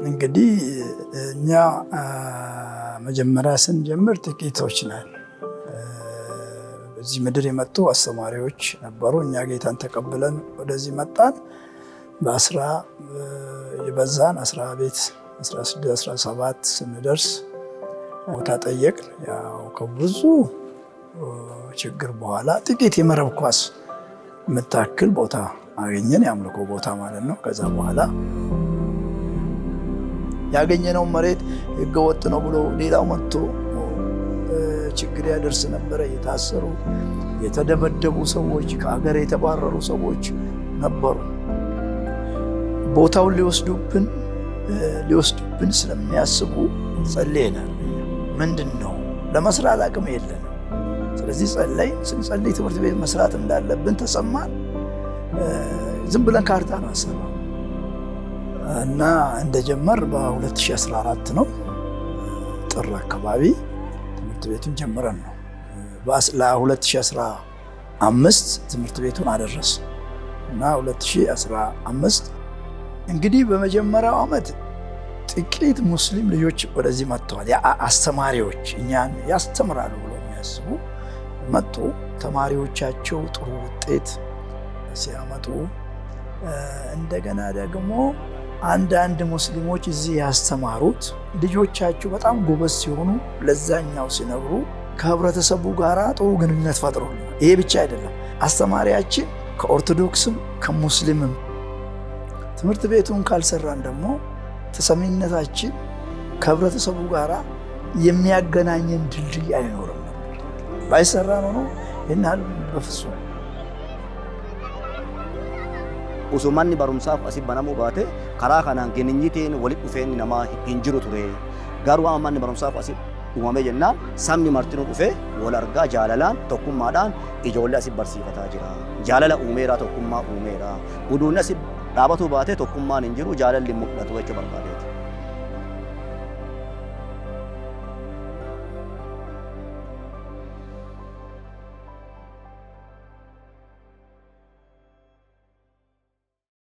እንግዲህ እኛ መጀመሪያ ስንጀምር ጥቂቶች ነን። በዚህ ምድር የመጡ አስተማሪዎች ነበሩ። እኛ ጌታን ተቀብለን ወደዚህ መጣን። የበዛን 10 ቤት 16 17 ስንደርስ ቦታ ጠየቅን። ያው ከብዙ ችግር በኋላ ጥቂት የመረብ ኳስ የምታክል ቦታ አገኘን፣ የአምልኮ ቦታ ማለት ነው። ከዛ በኋላ ያገኘነው መሬት ህገወጥ ነው ብሎ ሌላው መጥቶ ችግር ያደርስ ነበረ። የታሰሩ የተደበደቡ ሰዎች፣ ከሀገር የተባረሩ ሰዎች ነበሩ። ቦታውን ሊወስዱብን ስለሚያስቡ ጸልየናል። ምንድን ነው ለመስራት አቅም የለንም። ስለዚህ ስንጸልይ ትምህርት ቤት መስራት እንዳለብን ተሰማን። ዝም ብለን ካርታ ነው አሰራው እና እንደጀመር በ2014 ነው ጥር አካባቢ ትምህርት ቤቱን ጀምረን ነው ለ2015 ትምህርት ቤቱን አደረስ እና 2015 እንግዲህ በመጀመሪያው ዓመት ጥቂት ሙስሊም ልጆች ወደዚህ መጥተዋል። አስተማሪዎች እኛን ያስተምራሉ ብሎ የሚያስቡ መጡ። ተማሪዎቻቸው ጥሩ ውጤት ሲያመጡ እንደገና ደግሞ አንዳንድ ሙስሊሞች እዚህ ያስተማሩት ልጆቻቸው በጣም ጎበዝ ሲሆኑ ለዛኛው ሲነግሩ ከህብረተሰቡ ጋር ጥሩ ግንኙነት ፈጥሮ፣ ይሄ ብቻ አይደለም፣ አስተማሪያችን ከኦርቶዶክስም ከሙስሊምም ትምህርት ቤቱን ካልሰራን ደግሞ ተሰሚነታችን ከህብረተሰቡ ጋር የሚያገናኘን ድልድይ አይኖርም ነበር። ባይሰራ ነው ይናል በፍጹም ኡሱማኒ ባሩምሳፍ አሲ በናሙ ባቴ ከራ ካናን ገንኝቴን ወሊጥ ዱፌን ነማ እንጅሩ ቱሬ ጋሩ አማኒ ባሩምሳፍ አሲ ኡማሜ ጀና ሳምኒ ማርቲኖ ዱፌ ወላርጋ ጃላላን ቶኩማዳን ኢጆላ አሲ በርሲፈታ ጅራ ጃላላ ኡሜራ ቶኩማ ኡሜራ ኡዱና አሲ ዳባቱ ባቴ ቶኩማን እንጅሩ ጃላል ሊሙቅላቱ ወጭ በርባዴት